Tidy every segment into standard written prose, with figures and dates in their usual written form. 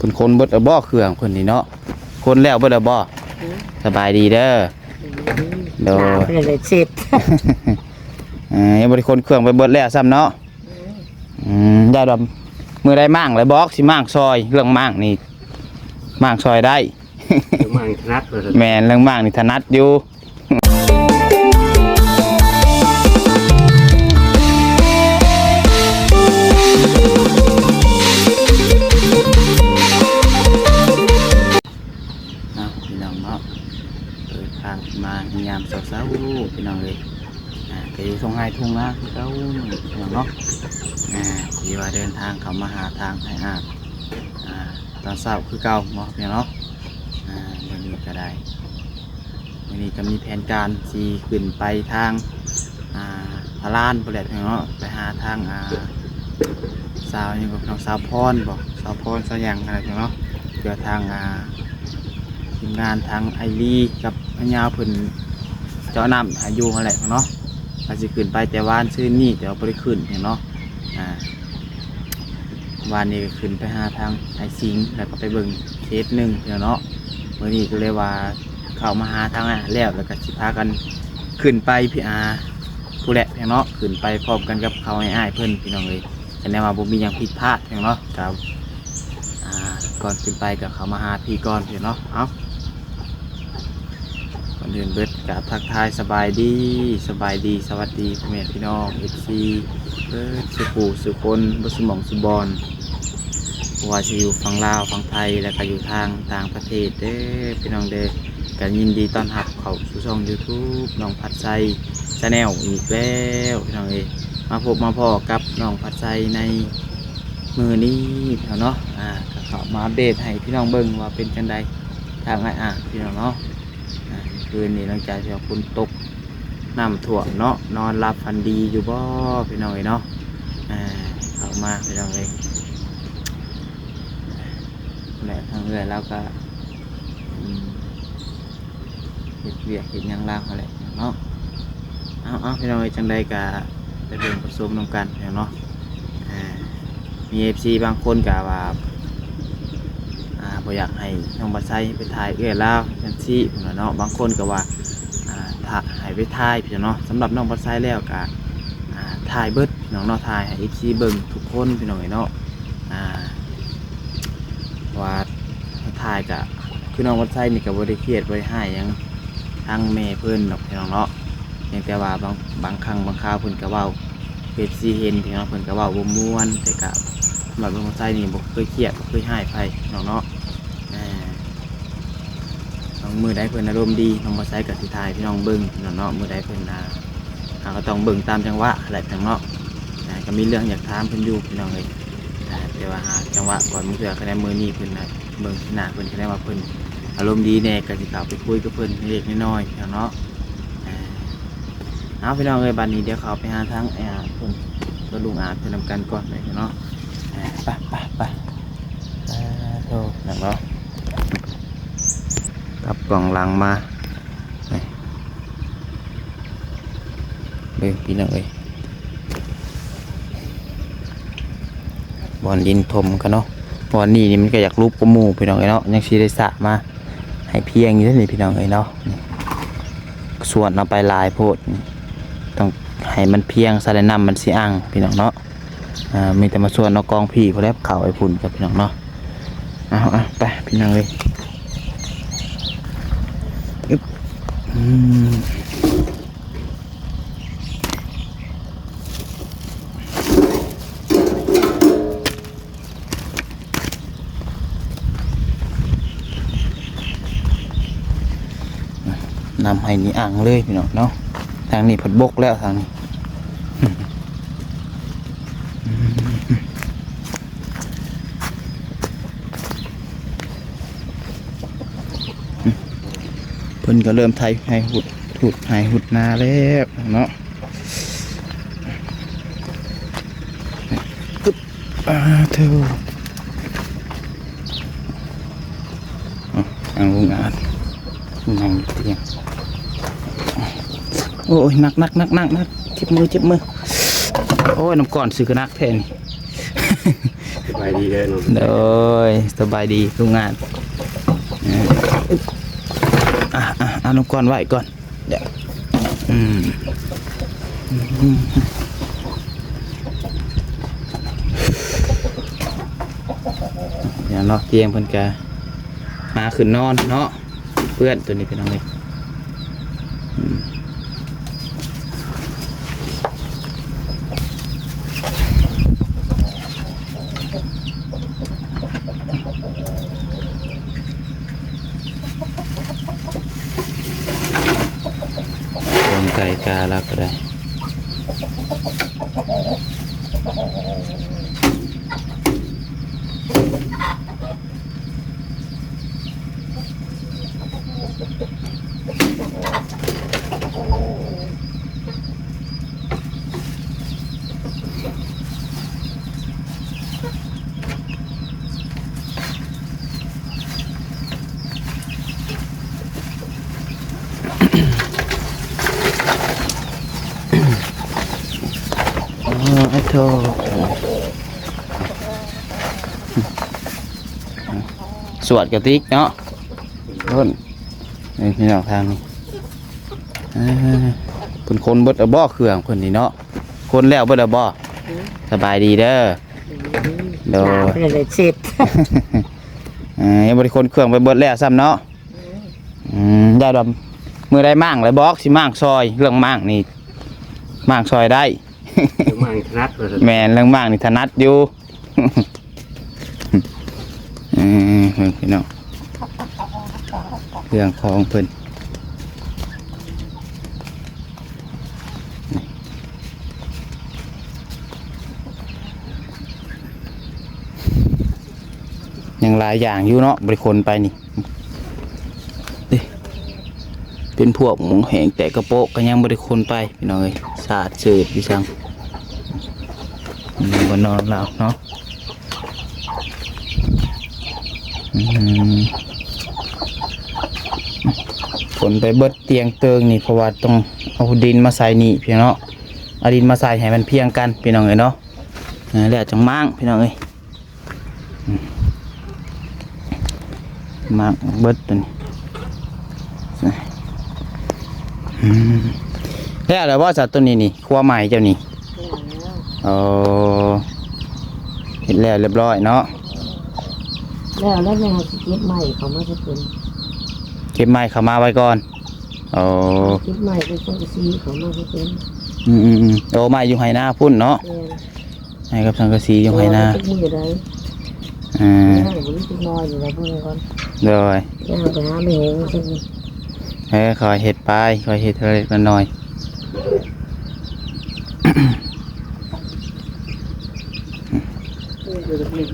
คุณคนเบิดบ่เครื่องคนนี่เนาะคนแล้วเบิดบ่สบายดีเด้อโดยเลยเสร็จยังบริคนเครื่องไปเบิดแล้วซ้ำเนาะได้ดำมือได้มั่งเลยบอกสิมั่งซอยเรื่องมั่งนี่มั่งซอยได้มั่งถนัดแม่เรื่องมั่งนี่ถนัดอยู่พี่น้องเนาะเปิดทางมายามเช้าๆพี่น้องเลยไปทงไห้ทุ่งนาคือเขาพี่น้องเนาะที่ว่าเดินทางเขามาหาทางให้ตอนเช้าคือเก่าเนาะพี่น้องเนาะวันนี้ก็ได้วันนี้ก็มีแผนการสีขึ้นไปทางพารานประเด็พี่น้องเนาะไปหาทางสาวยังกับน้องสาวพรบอกสาวพรสาวยังอะไรพี่น้องเนาะเพื่อทางทีมงานทางไอรีกับพญาเพิ่นเจ้าน้ำอายุอะไรเนาะอาจจะขึ้นไปแต่วานชื่อนี่แต่ว่าไม่ได้ขึ้นเนาะวานนี้ขึ้นไปหาทางไอซิงแล้วก็ไปเบิ่งเคสหนึ่งเนาะวันนี้ก็เลยว่าเข้ามาหาทางแล้วก็สิพากันขึ้นไปพี่ผู้แหละเนาะขึ้นไปพร้อมกันกับเขาอ้ายเพิ่นพี่น้องเลยแต่ในว่าบ่มีอย่างผิดพลาดเนาะกับก่อนขึ้นไปกับเขามาหาพี่ก่อนเนาะเอาเดินเบิดกับทักทายสบายดีสวัสดีพ่อแม่พี่น้องFCเบิดสุขูสุคนบุษมองสุบอนว่าจะอยู่ฝั่งลาวฝั่งไทยแล้วก็อยู่ทางต่างประเทศเด้อพี่น้องเด้อกันยินดีต้อนรับเข้าสู่ช่อง YouTube น้องพัดไซชาแนลอีกแล้วพี่น้องเอ้ยมาพบมาพ่อกับน้องพัดไซในมือนี้พี่น้องเนาะก็เข้ามาอัปเดตให้พี่น้องเบิ่งว่าเป็นจังใดทางพี่น้องเนาะคืนนี้หลังจากที่ฝนตกน้ำท่วมเนาะนอนรับฝันดีอยู่บ่พี่น้องเนาะออกมาพี่น้องเลยแหละทางเรือแล้วก็เห็ดเวียกเห็ดยังล่างอะไรเนาะเอาพี่น้องเลยจังใดก็ไปเดินผสมน้ำกันเนาะมีFCบางคนก็ว่าบ่อยากให้น้องบัดไซไปถ่ายแล้วจังซี่เนาะบางคนก็ว่าให้ไปถ่ายพี่เนาะสำหรับน้องบัดไซแล้วก็ถ่ายเบิดน้องเนาะถ่ายให้ FC เบิ่งทุกคนพี่น้องเนาะว่าถ่ายก็คือน้องบัดไซนี่ก็บ่ได้เครียดบ่ได้ให้ยังทางแม่เพิ่นดอกพี่น้องเนาะเพียงแต่ว่าบางครั้งบางคราวเพิ่นก็เว้า FC เห็นพี่น้องเพิ่นก็เว้าบ่ม่วนแต่ก็สำหรับน้องบัดไซนี่บ่เคยเครียดบ่เคยให้ไผน้องเนาะมือได้เพิ่นอารมณ์ดีน้องมาใช้กับสิทายพี่น้องเบิ้งเนาะมือได้เพิ่นก็ต้องเบิ้งตามจังหวะอะไรจังเนาะก็มีเรื่องอยากถามเพิ่นอยู่พี่น้องเลยแต่ว่าจังหวะก่อนมือเสือคะแนนมือนี่เพิ่นเบิ้งหน้าเพิ่นคะแนนว่าเพิ่นอารมณ์ดีแน่ก็สิกล่าวไปคุยกับเพิ่นเล็กน้อยๆเนาะเอาพี่น้องเลยบัดนี้เดี๋ยวเขาไปหาทางเพิ่นก็ลุงอาจจะนำกันก่อนเลยเนาะไปโทษนะเนาะกับกล่องลังมาเบิ่งพี่น้องเอ้ยบอลดินถมกันเนาะบอลนี่มันก็อยากรูปกระมูพี่น้องเอ้ยเนาะยังชีได้สะมาให้เพียงอยู่นี่พี่น้องเอ้ยเนาะส่วนเอาไปลายโพดต้องให้มันเพียงสารน้ำมันสิอ่างพี่น้องเนาะมีแต่มาส่วนเอากองพี่พอแล้วเข่าไอ้ฝุ่นกับพี่น้องเนาะเอาไปพี่น้องเลยนำให้นี่อ่างเลยพี่น้องเนาะทางนี้ผัดบกแล้วทางนี้เพิ่นก็เริ่มไทยให้หุดให้หุดนาแล้วเนาะเธอลุงอาจนั่งเตียงโอ้ยนักเจ็บมือโอ้ยน้ำก่อนซื้อกระนักแทน สบาย ายดีเด้อน้อง โดยสบายดีทุกงานเอาน้ำก้อนไว้ก่อนเดี๋ยวเดี๋ยวเนาะเตียงเพิ่นกะมาขึ้นนอนเนาะเพื่อนตัวนี้เป็นอะไรไก่กาแล้วก็ได้ไอ้โธ่สวดกระติกเนาะต้นนี่พี่น้องทางนี้คนคนเบิดเอาบ่อเครื่องคนนี้เนาะคนแล้วเบิดเอาบ่อสบายดีเด้อโดยเสร็จยังบริคนเครื่องไปเบิดแล้วซ้ำเนาะได้ดำมือได้มั่งเลยบอกสิมั่งซอยเรื่องมั่งนี่มั่งซอยได้มั่งถนัดแม่นเรื่องมั่งนี่ถนัดอยู่พี่น้องเรื่องของเพิ่นยังหลายอย่างอยู่เนาะบริคนไปนี่เป็นพวกหมูแห้งแต่กระโปะก็ยังบริคนไปพี่น้องเอ้ยสาดเสือพี่ช่างบนนอนแล้วเนาะฝนไปเบิดเตียงเติงนี่เพราะว่าต้องเอาดินมาใส่นี่พี่น้องเอาดินมาใส่ให้มันเพียงกันพี่น้องเอ้ยเนาะแล้วจังมั่งพี่น้องเอ้ยมั่งเบิดตัวนี้แล้วอะไรว่าสัตว์ตัวนี้นี่ครัวใหม่เจ้านี่เห็นแล้วเรียบร้อยเนาะแล้วแม่เก็บใหม่เขามาจะเป็นเก็บไม้เข้ามาไว้ก่อนเก็บใหม่เป็นสังกะสีเขามาจะเป็นไม้อยู่ไหหน้าพุ่นเนาะไม้กับสังกะสีอยู่ไหหน้าน้อยอยู่แล้วพวกนี้ก่อนเลยย่างไปหาไม่เห็นสักนิดคอยเห็ดไปคอยเห็ดเล็กน้อย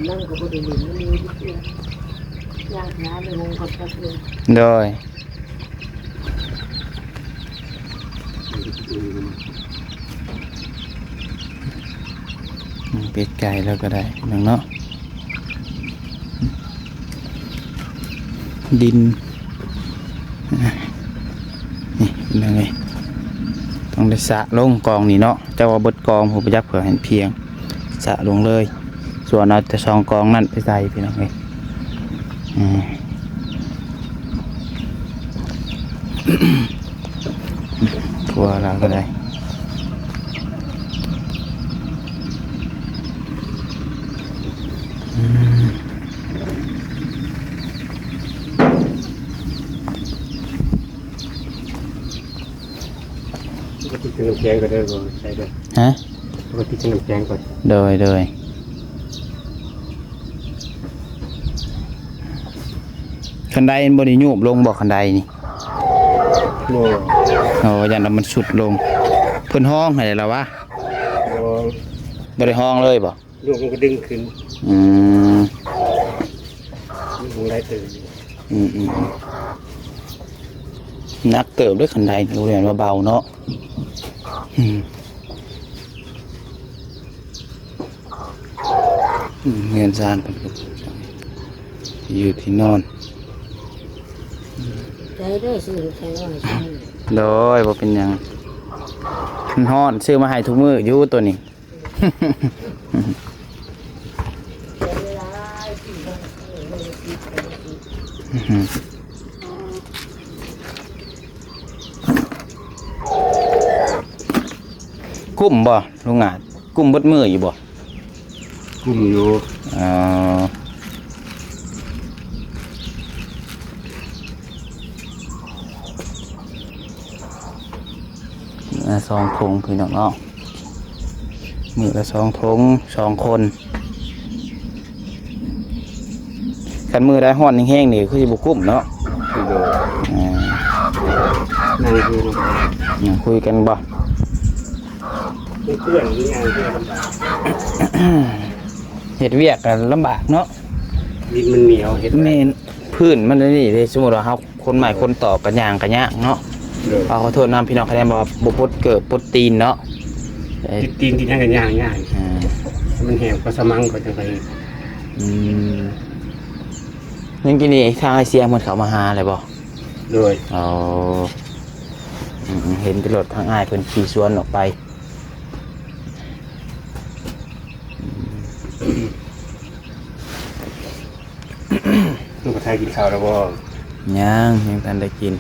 นั่งก็บ่ได้เล่นมันมีย่างหาไม่งงก็ชัดเลยโดยเป็ดไก่แล้วก็ได้หนึ่งเนาะดินนี่เป็นยังไงต้องได้สะลงกองนี่เนาะเจ้าว่าเบิดกองผมไปยักเผื่อเห็นเพียงสะลงเลยส่วนเอาแต่ซองกองนั่นไปใส่พี่น้องเอ้ยทัวเราก็ได้ปกติเป็นน้ำแข็งก็ได้บ่ใช่เด้อฮะปกติเป็นน้ำแข็งก่อนโดยคันไดบริยูบลงบอกคันไดนี่อย่างนั้นมันสุดลงเพิ่นห้องอะไรแล้ววะบริห้องเลยบ่ลูกมันก็ดึงขึ้นวงได้ตื่นนักเติบด้วยคันไดรู้เรียนว่าเบาเนาะเงินซานเป็นอยู่ที่นอนโดยว่าเป็นยังฮ้อนซื้อมาให้ทุกมืออยู่ตัวนี้ กุ้มบ่ลุงอาจกุ้มเบดมืออยู่บ่ กุ้มอยู่ สองทงพี่น้องเนาะมือละสองทง2 คนคันมือได้ฮ้อนแห้งๆนี่คือสิบ่กุ้มเนาะ โดยนั่งคุยลง คุยกันบ่ เพื่อนนี่งานเพื่อนลำบาก เฮ็ดเวียกกันลำบากเนาะ ดินมันเหนียวเห็ด แม่นพื้นมันนี่เด้สมมุติว่าเฮาคนใหม่คนต่อกันย่างกันยากเนาะ โดย ขอโทษนำพี่น้องคะแนนบอกว่าบ่ปดเกิดปดตีนเนาะ ติดตีนที่นั่งกันย่างมันแหงก็สมังก็จังไป ยังกินนี่ทางไอเสียงมันเข้ามาหาเลยบ่ โดย อ๋อเห็นตลอดทางอ้ายเพิ่นขี่สวนออกไป ลูกกระทายกินข้าวแล้วบ่ ยังทันได้กิน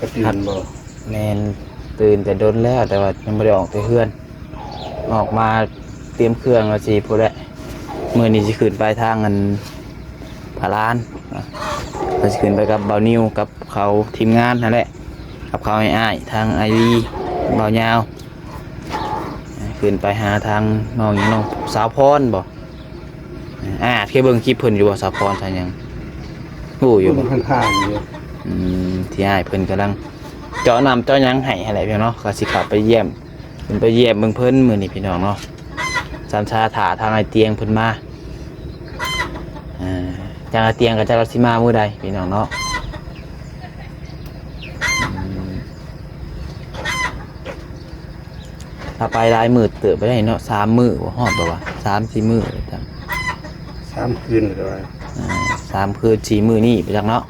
ก็ตื่นบ่ แม่นตื่นแต่โดนแล้วแต่ว่ายังบ่ได้ออกแต่เฮือน ออกมาเตรียมเครื่องแล้วสิพุ่นแหละมื้อนี้สิขึ้นไปทางอันพารานก็สิขึ้นไปกับเบานิวกับเขาทีมงานนั่นแหละกับเขาให้อ้ายทางไอวีเบายาวขึ้นไปหาทางน้องหยังน้องสาวพรบ่เคยเบิ่งคลิปเพิ่นอยู่บ่สาวพรท่าหยังฮู้อยู่บ่ มันผ่านๆอยู่ ที่อ้ายเพิ่นกำลังเจาะน้ำเจาะหยังให้อะไรพี่น้องเนาะก็สิเข้าไปเยี่ยมเพิ่นไปเยี่ยมเบิ่งเพิ่นมื้อนี้พี่น้องเนาะสัมชาถาทางไอเตียงเพิ่นมาจังไอเตียงก็จะรักสิมามื้อใดพี่น้องเนาะถ้าไปหลายมื้อเติบไปได้เนาะ3 มื้อบ่ฮอดบ่วะ3-4 มื้อจัง 3 คืนหรือว่า 3 คืน 4 มื้อนี่ไปจังเนาะ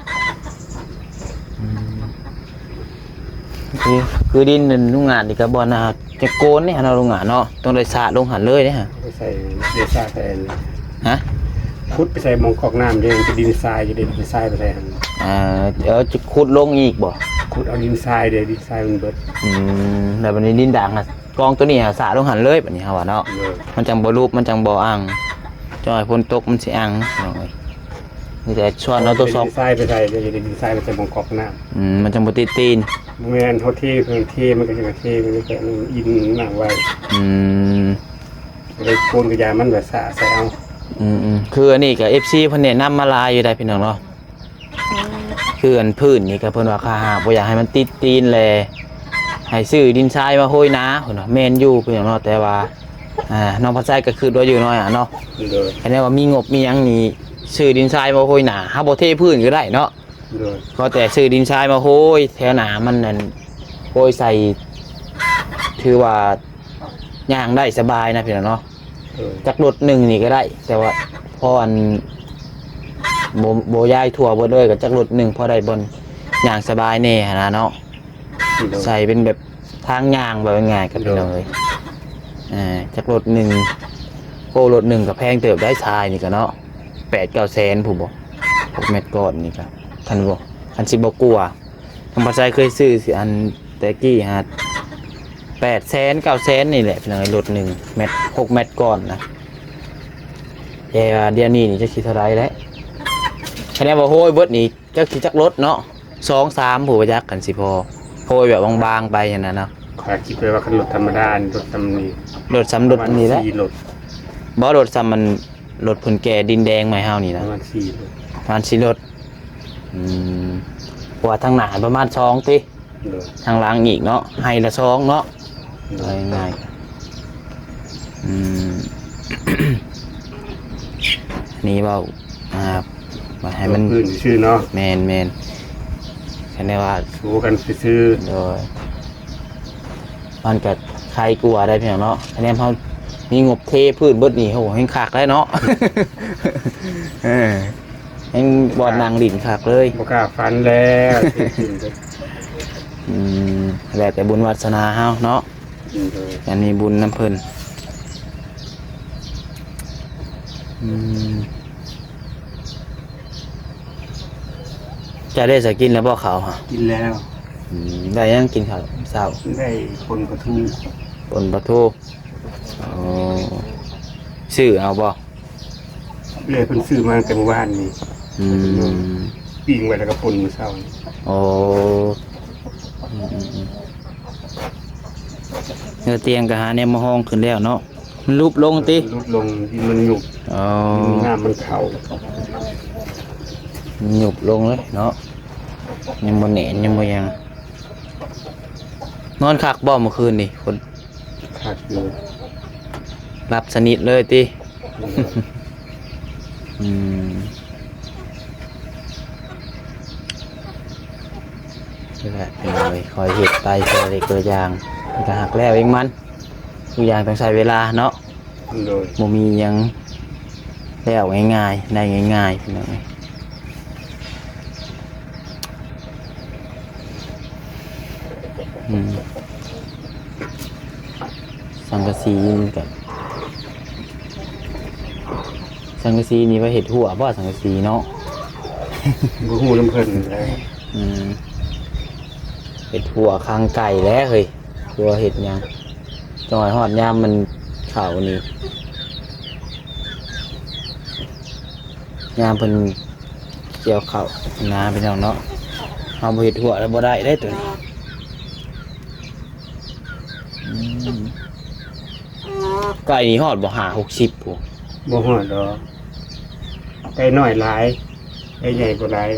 คือดินนั่นลุงงานนี่ก็บ่น่าจะโกนนี่ฮะเนาะลุงงานเนาะต้องได้สาดลงหันเลยเด้ฮะ ไปใส่เดซ่าแทน ฮะ พุดไปใส่มองกอกน้ำเด้จะดินทรายจะดินทรายไปใส่หั่น เดี๋ยวจะขุดลงอีกบ่ ขุดเอาดินทรายเด้ดินทรายมันเบิด แล้วบัดนี้ดินด่างอ่ะกองตัวนี้ฮะสาดลงหันเลยบัดนี้เฮาว่าเนาะ เลย มันจังบ่รูปมันจังบ่อ่างจ้อยฝนตกมันสิอ่างเนาะเอ้ยนี่แต่ชวนเอาตัวซอก ดินทรายไปใส่เดี๋ยวจะดินทรายไปใส่มองกอกน้ำ มันจังบ่ติดตีน แม่นเฮาเทเพิ่นเทมันก็จะเทมันก็จะอินหนังไว้ เลยโกนกระยามันแบบสะใส่เอา คืออันนี้ก็ FC เพิ่นแนะนำมาหลายอยู่ได้พี่น้องเนาะคืออันพื้นนี่ก็เพิ่นว่าค่าหากบ่อยากให้มันติดตีนแลให้ซื้อดินทรายมาโหยนาเพิ่นว่าแม่นอยู่พี่น้องเนาะแต่ว่าน้องพัดใจก็คือว่าอยู่น้อยเนาะ เลย แค่นี้ว่ามีงบมีหยังนี่ซื้อดินทรายมาโหยหนาเฮาบ่เทพื้นก็ได้เนาะ เลย ก็แต่ซื้อดินทรายมาโหยแถวหนามันนั่นโหยใส่ถือว่าย่างได้สบายนะพี่น้องเนาะ เลย จักรถหนึ่งนี่ก็ได้ แต่ว่าพออันโบย้ายทั่วบ่เลยกับจักรถหนึ่งพอได้บนย่างสบายแน่นะเนาะใส่เป็นแบบทางย่างแบบง่ายๆกับพี่น้องเลยจักรถหนึ่งโอ้รถหนึ่งกับแพงเติบได้ทรายนี่ก็เนาะ8-9 แสนผู้บ่6 เม็ดก้อนนี่ก็คันบ่คันสิบ่กลัวทางภาษาเคยซื้อสิอันแต่กี้ฮะ8 แสน 9 แสนนี่แหละพี่น้องรถ1 เม็ด6 เม็ดก้อนนะแต่เดี๋ยวนี้นี่จะคิดเท่าไรแล้วคะแนนว่าโหยเบิดนี่จะคิดจักรถเนาะ2-3ผู้ประยักกันสิพอโหยแบบบางๆไปอย่างนั้นเนาะ ขอคิดไปว่าคันรถธรรมดารถธรรมนี่ รถซ้ำรถอันนี้แหละ 4รถ บ่รถซ้ำมันรถผลแก่ดินแดงใหม่เฮานี่ ป นะ ระมาณ4รถ ประมาณ4รถเพราะว่าทางหน้าประมาณ2ติ เลย ทางหลังอีกเนาะให้ละ2เนาะ เล เอา ย ง่ายๆนี่เว้าว่าให้มัน พื้นชื่อเนาะ แม่นคันได้ว่า สู้กันซื้อ โดยมันก็ใครกลัวได้เพียงเนาะคะแนนเฮามีงบเทพืชเบิดนี่โหแห่งคักแล้วเนาะ แห่งบ่อนางดินคักเลย บ่กล้าฟันแล้วขึ้นไป แล้วแต่บุญวาสนาเฮาเนาะ เลย อันนี้บุญน้ำเพิ่น จะได้สกินแล้วบ่เขาฮะ กินแล้ว ได้ยังกินข้าวเช้า ได้คนกระทู ปนปลาทูอ๋อซื้อเอาบ่ เลยเพิ่นซื้อมาแต่เมื่อวานนี้ อืม ปิ้งไว้แล้วก็ปนมื้อเช้านี้ โอ้เนื้อเตียงก็หาแนวมาห้องขึ้นแล้วเนาะมันลุบลงติ ลดลงดินมันหยุบ อ๋อ น้ำมันเข้า หยุบลงเลยเนาะยังบ่แหนนยังบ่ยัง นอนคักบ่เมื่อคืนนี่คน ขาดอยู่ หลับสนิทเลยติอืมนี่แหละเป็นเลยคอยเห็ดไปเจอเด็กตัวอย่างมันก็หักแล้วเองมันทุกอย่างต้องใช้เวลาเนาะ โดย บ่มีหยังแล้วง่ายๆได้ง่ายๆพี่น้องสังกะสีกับสังกะสีนี่ว่าเห็ดหัวบ่สังกะสีเนาะ บ่ฮู้น้ำเพิ่นเลย เห็ดหัวคางไก่แล้วเฮ้ยตัวเห็ดหยังจอยหอดยามมันเข่านี่ยามเพิ่นเกี่ยวเข่านาพี่น้องเนาะเอาบ่เห็ดหัวแล้วบ่ได้ได้ตัวนี้ไก่นี่หอดบ่หา60ผู้ บ่ฮอดดอกไก่น้อยหลายไก่ใหญ่บ่หลาย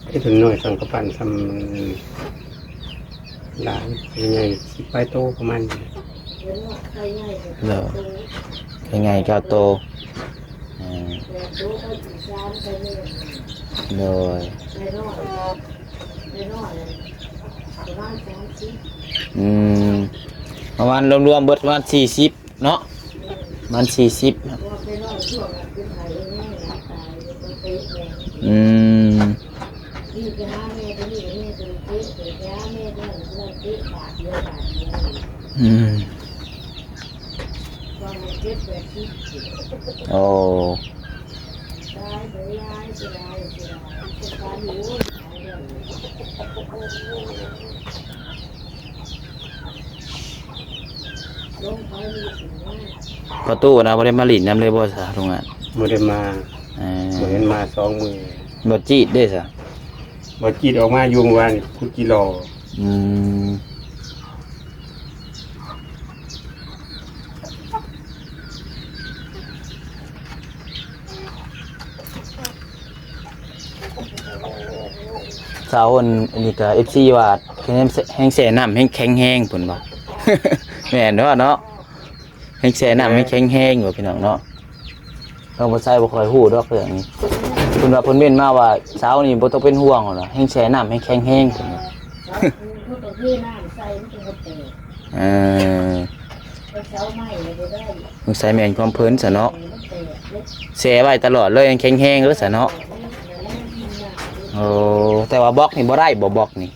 ไอ้ถึงหน่อยสังกะปันทำร้านยังไงสิไปโตประมาณนี้ เนาะยังไงก็โตโดยประมาณรวมๆเบิดประมาณ40เนาะประมาณ40โอ้ประตูนะบ่ได้มาหลินน้ำเลยบ่ซะตรงนั้น บ่ได้มาบ่เห็นมา2 มื้อ บ่จีดเด้ซะ บ่จีดออกมาอยู่เมื่อวานพุทธิโล สาวอันนี้ก็ FC ว่าแห้งแช่น้ำแห้งแข็งแห้งพุ่นบ่ แม่นเนาะเนาะแห้งแช่น้ำแห้งแข็งแห้งบ่พี่น้องเนาะเราบ่ใส่บ่ค่อยฮู้ดอกเรื่องนี้เพิ่นว่าเพิ่นเม้นมาว่าสาวนี่บ่ต้องเป็นห่วงหรอกนะแห้งแช่น้ำแห้งแข็งแห้งพุ่นว่ามึงใส่แม่นความเพิ่นซะเนาะแช่ไว้ตลอดเลยแข็งแห้งเลยซะเนาะโอ้แต่ว่าบล็อกนี่บ่ได้บ่บล็อกนี่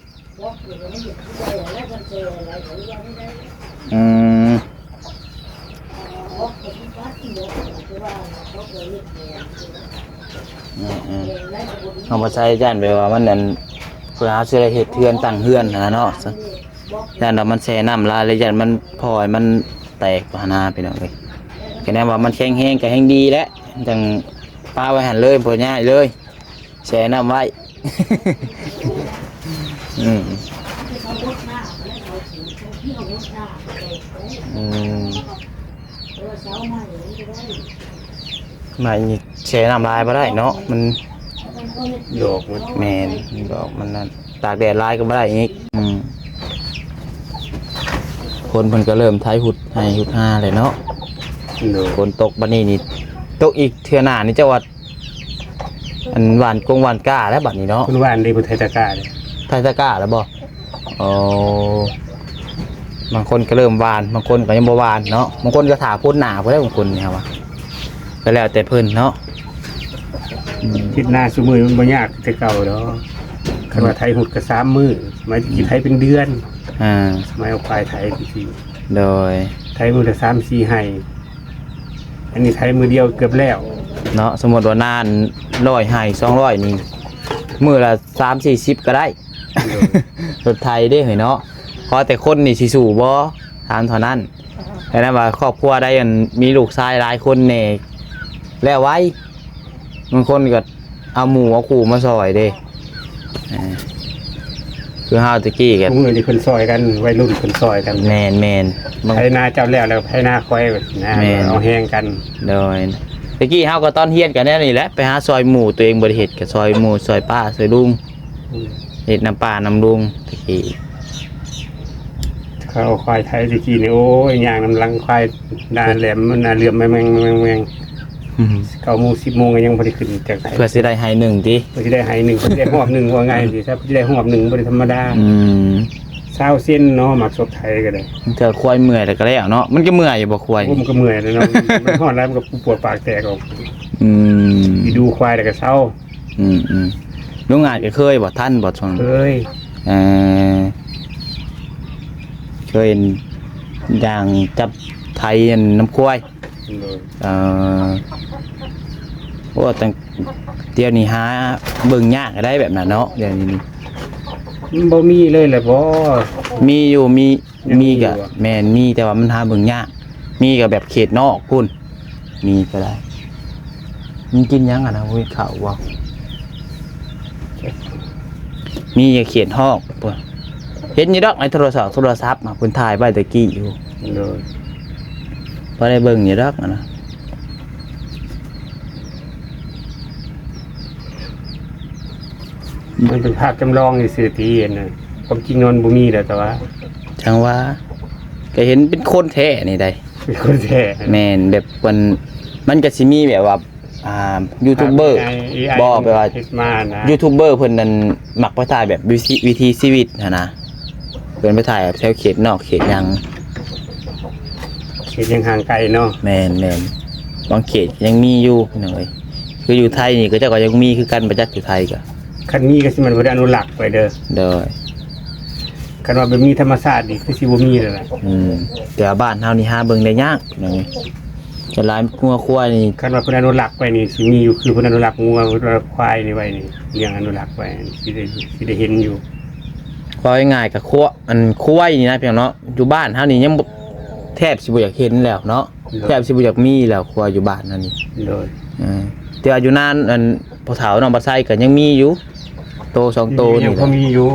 เอามาใช้ย่านไปว่ามันนั่นเพื่อหาเสื้อเห็ดเทือนตั้งเฮือนนะเนาะย่านว่ามันแช่น้ำลายเลยย่านมันพอยมันแตกหน้าไปหน่อยแค่นั้นว่ามันแข็งแห้งก็แห้งดีแล้วจังปลาไว้หันเลยพอง่ายเลยแช่น้ำไว้ ไม่แช่น้ำลายมาได้เนาะมัน ดอกมัน แมนดอกมันนั่นตากแดดลายก็ไม่ได้อีกคนมันก็เริ่มท้ายหุดให้หุดห้าเลยเนาะ โดย ฝนตกบัดนี้นี่ตกอีกเทื่อหน้านี่จะวัดอันหวานกงหวานก้าแล้วบัดนี้เนาะ คุณว่านได้บ่ไทยตะกร้าเลย ไทยตะก้าแล้วบ่อ๋อบางคนก็เริ่มหวานบางคนก็ยังบ่หวานเนาะบางคนก็ถาพ่นหนาเพื่อได้บางคนเนี่ยว่าก็แล้วแต่เพิ่นเนาะ คิดหน้าซุมื้อมันบ่ยากแต่เก่าดอกคันว่าไทยหุดก็3 มื้อสมัยที่ไทยเป็นเดือน สมัยเอาควายไทยจริง โดย ๆไทยมื้อละ3-4 ให้อันนี้ไทยมื้อเดียวเกือบแล้ว เนาะสมมติว่านาน100ให้200นี่มื้อละ3-40ก็ได้ รถไทยเด้เนาะเพราะแต่คนนี่สิสู่บ่ถามเท่านั้นแต่นั้นว่าครอบครัวได้อันมีลูกชายหลายคนแน่แล้วไว้บางคนก็เอาหมู่เอาขู่มาซอยเด้คือเฮาตะกี้กัน พวกมือนี่คนซอยกันวัยรุ่นคนซอยกัน แมนบาง ไผนาเจ้าแล้วไผนาคอยนะเอาแห้งกัน โดยตะกี้เฮาก็ตอนเฮียนกันแน่นี่แหละไปหาซอยหมู่ตัวเองบ่ได้เฮ็ดก็ซอยหมู่ซอยป้าซอยลุงเฮ็ดน้ำป้าน้ำลุงตะกี้ เขาเอาควายไทยตะกี้นี่โอ้ยย่างน้ำลังควายดานแหลมมันน่าเหลื่อมแมง9 โมง 10 โมงก็ยังบ่ได้ขึ้นจากไทย เพื่อสิได้ให้หนึ่งติ เพื่อสิได้ให้1เพื่อสิได้หอบ1ว่าไงสิถ้าเพื่อสิได้หอบ1บ่ได้ธรรมดา20เส้นเนาะหมักศพไทยก็ได้ เธอควายเมื่อยแล้วก็แล้วเนาะมันก็เมื่อยอยู่บ่ควาย มันก็เมื่อยแล้วเนาะมันฮอดแล้วมันก็ปวดปากแตกออก ม ดูควายแล้วก็เศร้า ลุงอาจก็เคยบ่ท่านบ่ช่วง เอ้ย เอ่อเคยอย่างจับไทยอันน้ำควายโอ้ตั้งเดี๋ยวนี้หาเบิ่งยากได้แบบนั้นเนาะเดี๋ยวนี้ มันบ่มีเลยแหละบ่ มีอยู่มี ยังมี มีก็ อยู่อะ แม่นมีแต่ว่ามันหาเบิ่งยากมีก็แบบเขตนอกพุ่นมีก็ได้มันกินหยังอ่ะนะเว้ยข้าวบ่มีอย่าเขียนห้องเพิ่นเห็นอยู่ดอกในโทรศัพท์มาเพิ่นถ่ายไว้ตะกี้อยู่ เลย พอได้เบิ่งอยู่ดอกอะนะ มันเป็นภาพจำลองในสื่อตีเน่ะความจริงนอนบ่มีแล้วแต่ว่า จังว่าก็เห็นเป็นคนแท้นี่ได้ เป็นคนแท้ แม่นแบบมันก็สิมีแบบว่ายูทูบเบอร์บอกไปว่า เฮ็ดมานะ ยูทูบเบอร์เพิ่นนั่นมักไปถ่ายแบบวิถีชีวิตนะเพิ่นไปถ่ายแบบแถวเขตนอกเขตหยัง เฮ็ดยังห่างไกลเนาะ แม่นบางเขตยังมีอยู่พี่น้องเอ้ยคืออยู่ไทยนี่ก็เจ้าก็ยังมีคือกันประจักษ์อยู่ไทยก็ คันนี้ก็สิมันบ่ได้อนุรักษ์ไว้เด้อ เด้อ คันว่าแบบมีธรรมชาตินี่คือสิบ่มีแล้วล่ะ แต่ว่าบ้านเฮานี่หาเบิ่งได้ยากพี่น้องเอ้ยจะหลายงัวควายนี่ คันว่าเพิ่นอนุรักษ์ไว้นี่สิมีอยู่คือเพิ่นอนุรักษ์งัวอนุรักษ์ควายนี่ไว้นี่เลี้ยงอนุรักษ์ไว้สิได้เห็นอยู่ พอง่ายๆกับควายนี่นะพี่น้องเนาะอยู่บ้านเฮานี่ยังบ่แทบสิบ่อยากเห็นแล้วเนาะแทบสิบ่อยากมีแล้วควายอยู่บ้านนั่นนี่ โดย แต่ว่าอยู่นานพอเฒ่าน้องบ่ใส่ก็ยังมีอยู่โต2โต ยั นี่ งพอมีอยู่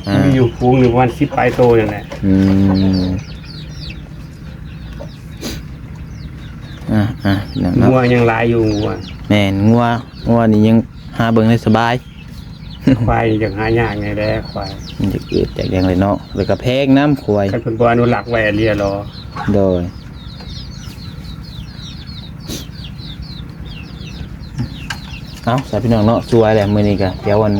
อ่า มีอยู่ฟูงหนึ่งวัน10ปลายโตนั่นแหละ นั่น งั เนาะ วยังหลายอยู่งัว แม่นงัวนี่ยังหาเบิ่งได้สบาย ควายยังหายากไงแด้ควาย มันจะเกิดจากอย่างไรเนาะแล้วก็แพงน้ำควาย คันเพิ่นบ่อนุรักษ์ไว้เรียรอ โดยเอาสายพี่น้องเนาะสวยแหละมื้อนี้ก็เดี๋ยววัน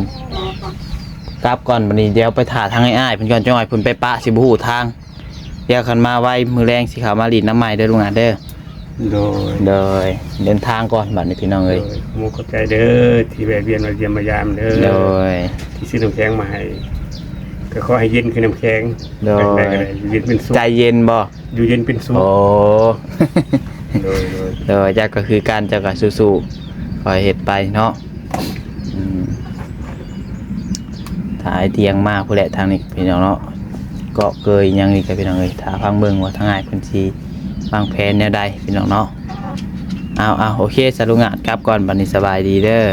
กลับก่อนวันนี้เดี๋ยวไปถ่าทางอ้ายๆเพิ่นก่อนจังหน่อยเพิ่นไปปะสิบ่ฮู้ทางเดี๋ยวคันมาไว้มื้อแรงสิเข้ามาลีดน้ำใหม่เด้อลุงอาเด้อ โดย โดยเดินทางก่อนบัดนี้พี่น้องเอ้ย หมู่เข้าใจเด้อที่แวะเวียนมาเยี่ยมมายามเด้ โด อย ที่ซื้อน้ำแข็งมาให้ก็ขอให้เย็นคือน้ำแข็ง โดย แบ่งๆก็ได้อยู่เย็นเป็นสุข ใจเย็นบ่ อยู่เย็นเป็นสุข โอ้ โดย โดยจักก็คือการเจ้าก็สู้ๆคอยเฮ็ดไปเนาะถ่ายเตียงมากผู้แหละทางนี้พี่น้องเนาะเกาะเกยยังนี่ก็พี่น้องเอ้ยถ้าฟังเบิ่งว่าทางง่ายเพิ่นสิวางแผนแนวใดพี่น้องเนาะเอาโอเคสรุปงานกลับก่อนบัดนี้สบายดีเด้อ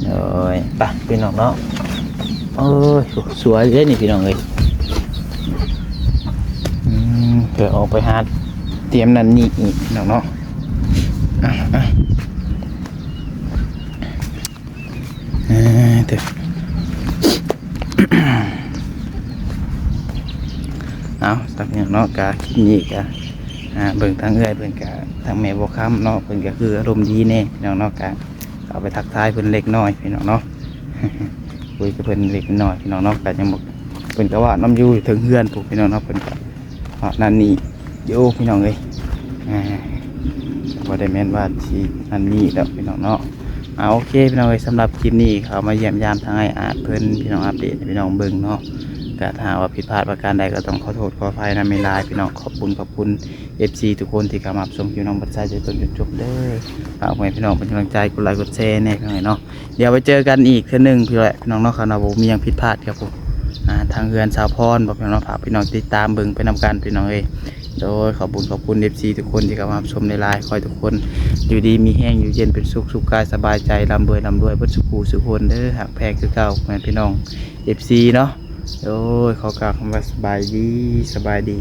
โดยไปพี่น้องเนาะโอ้ยสวยเด้นี่พี่น้องเอ้ยเดี๋ยวออกไปหาเตรียมนั่นนี่อีกพี่น้องเนาะเดี๋ยว เอาสักอย่างเนาะกะคิดนี่กะเบิ่งทางเอื้อยเพิ่นกะทางแม่บ่ค้ำเนาะเพิ่นก็คืออารมณ์ดีแน่พี่น้องเนาะกะเอาไปทักทายเพิ่นเล็กน้อยพี่น้องเนาะ คุยกับเพิ่นเล็กน้อยพี่น้องเนาะกะจังบ่เพิ่นก็ว่าน้ำอยู่ถึงเฮือนพวกพี่น้องเนาะเพิ่นก็ว่านั่นนี่อยู่พี่น้องเอ้ยบ่ได้แม่นว่าสินั่นนี่แล้วพี่น้องเนาะโอเคพี่น้องเอ้ยสำหรับคลิปนี้เขามาเยี่ยมยามทางไอ้อาจเพิ่นพี่น้องอัปเดตให้พี่น้องเบิ่งเนาะ ก็ถ้าหากว่าผิดพลาดประการใดก็ต้องขอโทษขออภัยนะไม่ลายพี่น้องขอบคุณ FC ทุกคนที่เข้ามาชมอยู่น้องบัดใจจนจนจบเด้อฝากไว้พี่น้องเป็นกำลังใจกดไลค์กดแชร์แน่พี่น้องเนาะเดี๋ยวไปเจอกันอีกเทื่อนึงพี่น้องเนาะครับผมมีหยังผิดพลาดครับผมทางเฮือนสาวพรบอกพี่น้องฝากพี่น้องติดตามเบิ่งไปนำกันพี่น้องเอ้ยโดยขอบคุณ FC ทุกคนที่เข้ามาชมในไลน์คอยทุกคนอยู่ดีมีแห้งอยู่เย็นเป็นสุขกายสบายใจร่ำรวยเบิดสุขสุขคนเด้อหักแพงคือเก่าแม่พี่น้อง FC เนาะโดยขอกล่าวคำว่าสบายดี